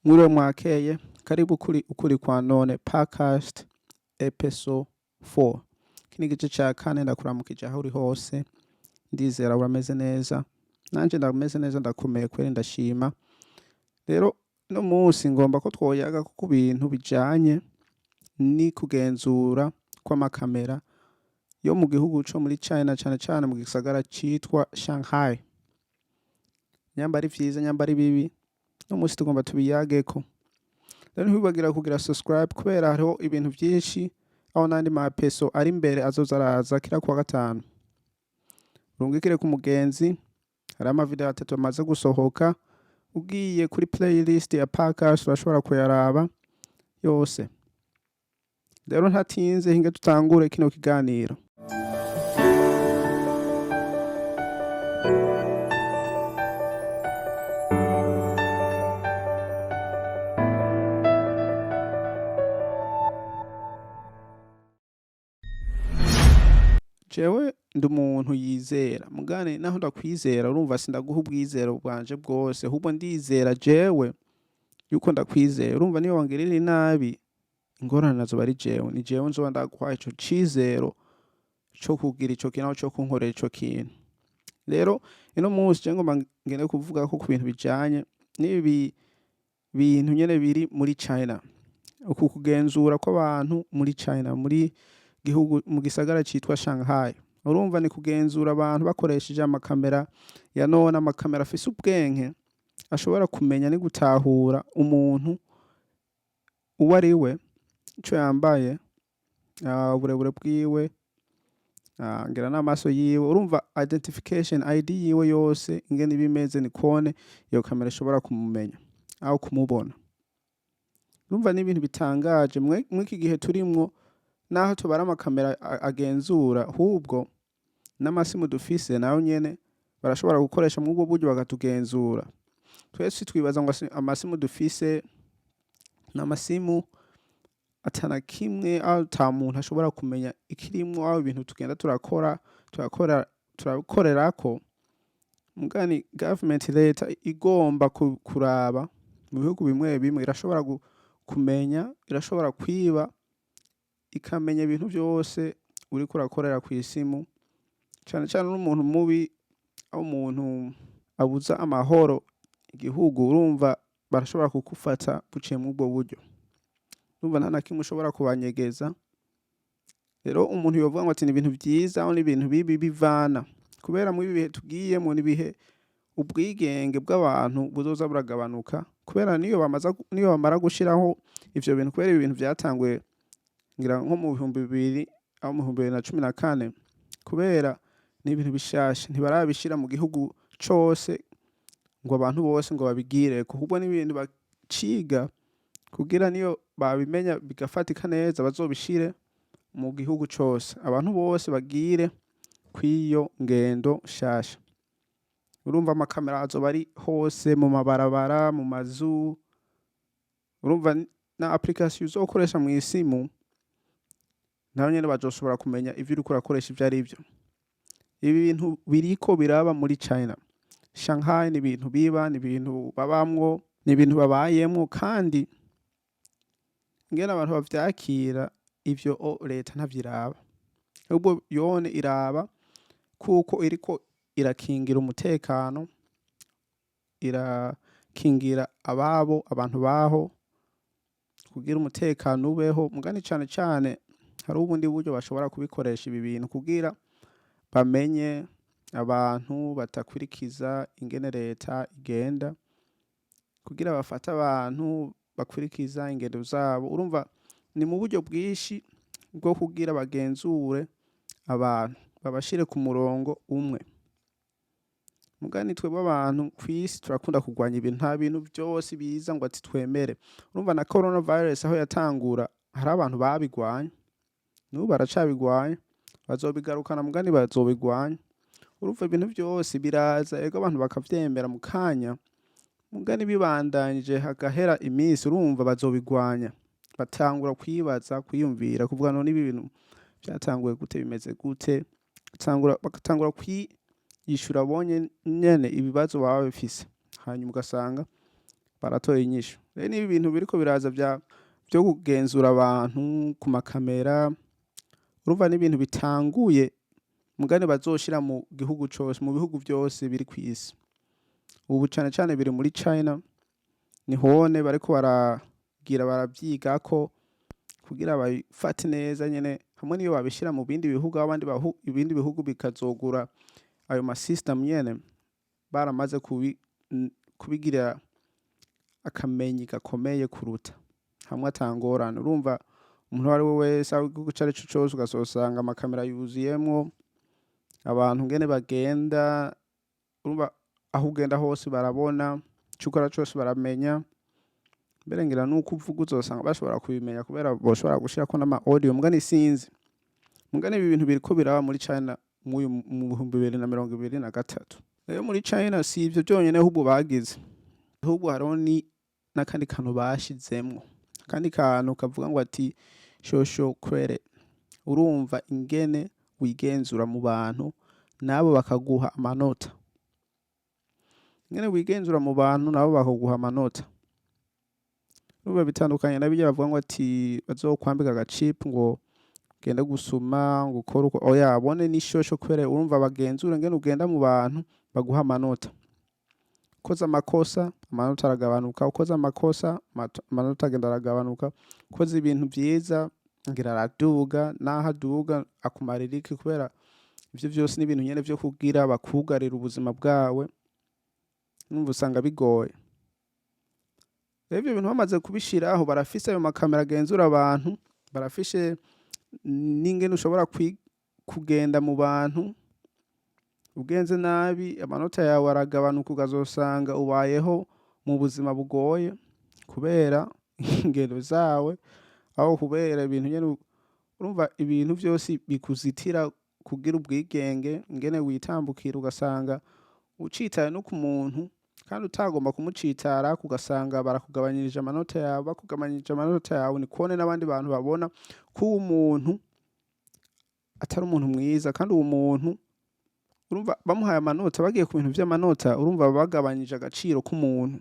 Mwiriwe mwakeye, karibu kuri Ukuri Kwanone Podcast Ep4. Iki ni igice ca kane, ndakuramukije aho uri hose, ndizera urameze neza, nanje ndameze neza, ndakomeye kweri ndashima. Rero no munsi ngomba ko twoyaga ku bintu bijanye ni kugenzura kw'amakamera yo mu gihugu co muri China, cane cane mu gisagara citwa Shanghai. Nyamba ari vyiza, nyamba ari bibi, no munsi tugomba tubiyageko. Rero ntiwibagira kugira subscribe kubera hariho ibintu vyinshi, aho nandi mapeso ari imbere azoza araza kira kuwa gatanu. Rungikire ku mugenzi, hari amavideo 3 amaze gusohoka, ugiye kuri playlist ya podcast urashobora kuyaraba yose. Rero ntatinze hinge tutangure kino kiganiro. Jewe ndi umuntu yizera, mugane naho ndakwizera urumva sindaguha ubwizero bwanje bwose, ahubwo ndizera jewe yuko ndakwizera. Urumva niyo wangirira inabi, ingorane nazo bari jewe, ni jewe nzoba ndaguha ico cizero co kugira ico kintu, co kunkorera ico kintu. Rero ino munsi je ngomba ngene kuvuga ko ku bintu bijanye n'ibi bintu nyene biri muri China, uku kugenzura kw'abantu muri China, muri gihugu mu gisagara citwa Shanghai. Urumva ni kugenzura abantu bakoresheje amakamera ya none, amakamera afise ubwenge ashobora kumenya ni gutahura umuntu uwo ari we, ico yambaye, uburebure bwiwe, ngira n'amaso yiwe. Urumva identification ID yiwe yose ingene ibimeze ni kone iyo kamera ishobora kumumenya aho kumubona. Urumva ni ibintu bitangaje mw'iki gihe turimwo, naho tubara amakamera agenzura, hubwo n'amasimu dufise nayo nyene barashobora gukoresha mu bwo buryo bakatugenzura. Twese twibaza ngo amasimu dufise n'amasimu atana kimwe, aho ta muntu ashobora kumenya ikirimwo, aho ibintu tugenda turakorerako. Mugani government leta igomba kuraba mu bihugu bimwe bimwe, irashobora kumenya, irashobora kwiba, ikamenya ibintu byose uriko urakorera ku isimu, cyane cyane n'umuntu mubi, aho umuntu abuza amahoro igihugu, urumva barashobora kukufata buciye mu bwo buryo. Urumva nta nakimwe ushobora kubanyegeza. Rero umuntu yovuga ngo ati ni ibintu byiza aho ni ibintu bibi bivana, kubera mu bihe tugiyemo ni bihe ubwigenge bw'abantu buzoza buragabanuka, kubera niyo bamara gushiraho ivyo bintu, kubera ibintu byatanguye ngira nko mu 2000 aho mu 2014, kubera ni ibintu bishasha ntibarabishira mu gihugu cose ngo abantu bose ngo babigire, kuko ni ibintu baciga kugira niyo babimenya bigafatika neza bazobishire mu gihugu cose, abantu bose bagire kwiyo ngendo shasha. Urumva amakamera azoba ari hose, mu mabarabara, mu mazu. Urumva na application uzokoresha mu isimu naho nyene bazoshobora kumenya ivyo uriko urakoresha ivyo ari byo. Ibi bintu biriko biraba muri China Shanghai, ni ibintu biba, ni ibintu babamwo, ni ibintu babayemwo, kandi ngene abantu bavyakira ivyo leta ntavyiraba, ubwo yone iraba kuko iriko irakingira umutekano, irakingira abantu baho, kugira umutekano ubeho. Mugani cane cane hari ubundi buryo bashobora kubikoresha ibi bintu kugira bamenye abantu batakwirikiza ingene leta igenda, kugira bafata abantu bakwirikiza ingendo zabo. Urumva ni mu buryo bwishi bwo kugira bagenzure abantu, babashire ku murongo umwe. Mugani twebwe abantu kwisi turakunda kugwanya ibintu, nta bintu byose biza ngo ati twemere. Urumva na coronavirus aho yatangura hari abantu babigwanya, n'ubu baracabigwanya, bazobigarukana mugani bazobigwanya. Urumva ibintu byose biraza, ego abantu bakavyemera mu kanya, mugani bibandanyije hagahera iminsi, urumva bazobigwanya, batangura kwibaza, kwiyumvira, kuvuga none ibi bintu byatanguye gute, bimeze gute, bagatangura yishura abonye nyene ibibazo baba bifise, hanyuma ugasanga baratoye inyishu. Rero niba ibintu biriko biraza byo kugenzura abantu ku makamera, urumva n'ibintu bitanguye mugani bazoshira mu gihugu cose, mu bihugu byose biri kw'isi. Ubu cane cane biri muri China, nihone bariko baravyigako kugira babifate neza nyene, hamwe niyo babishira mu bindi bihugu, abandi ibindi bihugu bikazogura ayo masystem nyene, baramaze kubigira akamenyi gakomeye kuruta hamwe atangorana. Urumva umuntu ari we wese aho igihugu cari co cose ugasanga amakamera yuzuyemwo abantu ngene bagenda, urumva aho ugenda hose barabona, ico ukora cose baramenya. Mbere ngira nuko uvuga uzosanga bashobora kubimenya kubera boshobora gushirako n'ama audio, mugani sinzi. Mugani ibi bintu biriko biraba muri China mu 2023. Rero muri China si ivyo byonyene ahubwo bagize, ahubwo hariho n'akandi kantu bashizemwo, akandi kantu kavuga ngo ati social credit. Urumva ingene wigenzura mu bantu nabo bakaguha amanota, ingene wigenzura mu bantu nabo bakaguha amanota. Urumva bitandukanye na bijya bavuga ngo ati bazokwambika agachip ngo genda gusuma ngo ukora uko, oya bone ni social credit. Urumva bagenzura ingene ugenda mu bantu baguha amanota. Ukoze amakosa amanota aragabanuka, ukoze amakosa amanota agenda aragabanuka, ukoze ibintu vyiza ngira araduga, naho aduga akumarira iki, kubera ivyo vyose n'ibintu nyene vyo kugira bakugarira ubuzima bwawe. Numva usanga bigoye. Rero ibyo bintu bamaze kubishiraho, barafise ayo makamera agenzura abantu, barafishe n'ingene ushobora kugenda mu bantu ugenze nabi, amanota yawe aragabanuka, ukazosanga ubayeho mu buzima bugoye kubera ingendo zawe, aho kubera ibintu nyene. Urumva ibintu byose bikuzitira kugira ubwigenge, ingene witambukira, ugasanga ucitaye no ku muntu kandi utagomba kumucitara, kugasanga barakugabanyirije amanota yawe. Bakugabanyirije amanota yawe ni kone n'abandi bantu babona ko umuntu atari umuntu mwiza, kandi uwo muntu urumva bamuhaye amanota, bagiye ku bintu vy'amanota, urumva bagabanyije agaciro k'umuntu.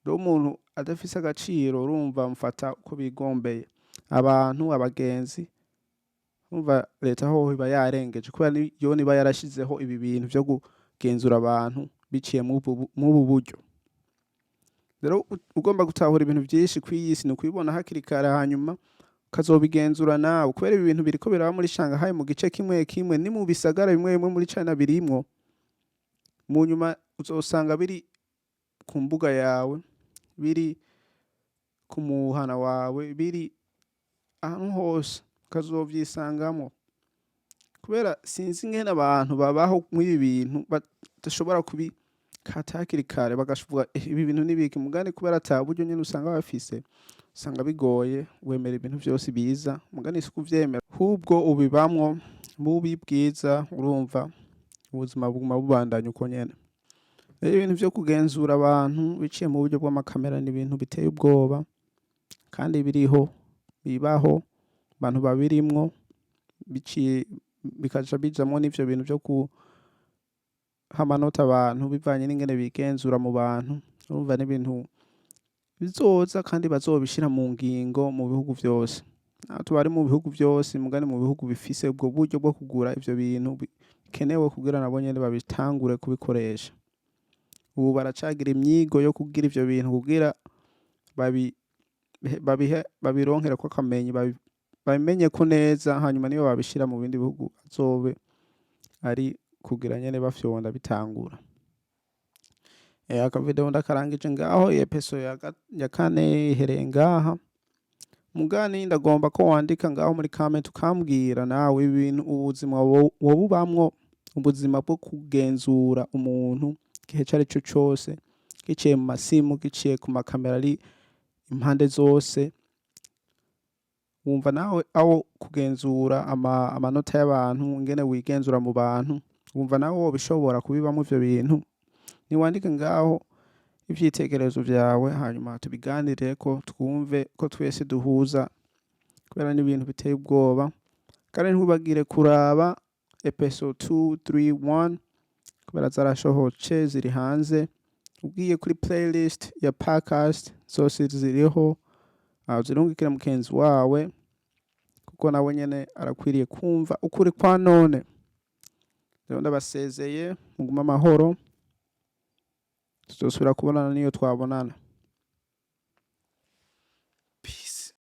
Rero umuntu adafise agaciro, urumva mufata uko bigombeye. Abantu abagenzi, urumva leta hoho iba yarengeje, kubera yo niba yarashizeho ibi bintu vyo kugenzura abantu biciye mu buryo. Rero ugomba gutahura ibintu byinshi kw'iyisi, ni kubibona hakiri kare, hanyuma ukazobigenzura nawe, kubera ibi bintu biriko biraba muri Shanghai mu gice kimwe kimwe, ni mu bisagara bimwe bimwe muri China birimwo. Mu nyuma uzosanga biri ku mbuga yawe, biri ku muhana wawe, biri ahantu hose ukazovyisangamo. Kubera sinzi ingene abantu babaho mw'ibi bintu badashobora kubikata hakiri kare, bagashuvuga ibi bintu nibiki, mugani kubera ata buryo nyene usanga bafise, usanga bigoye. Wemera ibintu byose biza, mugani si kuvyemera, hubwo ubibamwo bubi bwiza. Urumva ubuzima buguma bubandanya uko nyene. Rero ibintu vyo kugenzura abantu biciye mu buryo bw'amakamera ni ibintu biteye ubwoba, kandi biriho, bibaho, abantu babirimwo biciye bikaja bijamwo n'ivyo bintu vyo kuha amanota abantu bivanye n'ingene bigenzura mu bantu. Urumva n'ibintu bizoza kandi bazobishira mu ngingo mu bihugu vyose. Natwe bari mu bihugu vyose, mugani mu bihugu bifise ubwo buryo bwo kugura ivyo bintu bikenewe kugira nabo nyene babitangure kubikoresha. Ubu baracagira imyigo yo kugira ivyo bintu kugira babironkere ko akamenyi, babimenye ko neza, hanyuma niyo babishira mu bindi bihugu azobe ari kugira nyene bafyonda bitangura. Akavideo ndakarangije ngaho, episode ya 4 ihereye ngaha. Mugani ndagomba ko wandika ngaho muri comment ukambwira nawe ibintu ubuzima wobubamwo, ubuzima bwo kugenzura umuntu gihe cari cyo cose, giciye mu masimu, giciye ku makamera ari impande zose. Wumva nawe aho kugenzura amanota y'abantu, ingene wigenzura mu bantu, wumva nawe wobishobora kubibamwo ivyo bintu? Niwandike ngaho ivyitegerezo vyawe, hanyuma tubiganire ko twumve ko twese duhuza, kubera n'ibintu biteye ubwoba. Kandi ntubagire kuraba episode 2, 3, 1 kubera zarashohoce ziri hanze. Ugiye kuri playlist ya podcast zose ziriho, zirungikira mugenzi wawe kuko nawe nyene arakwiriye kumva ukuri kwa none. Rero ndabasezeye, muguma amahoro, tuzosubira kubonana niyo twabonana. Peace.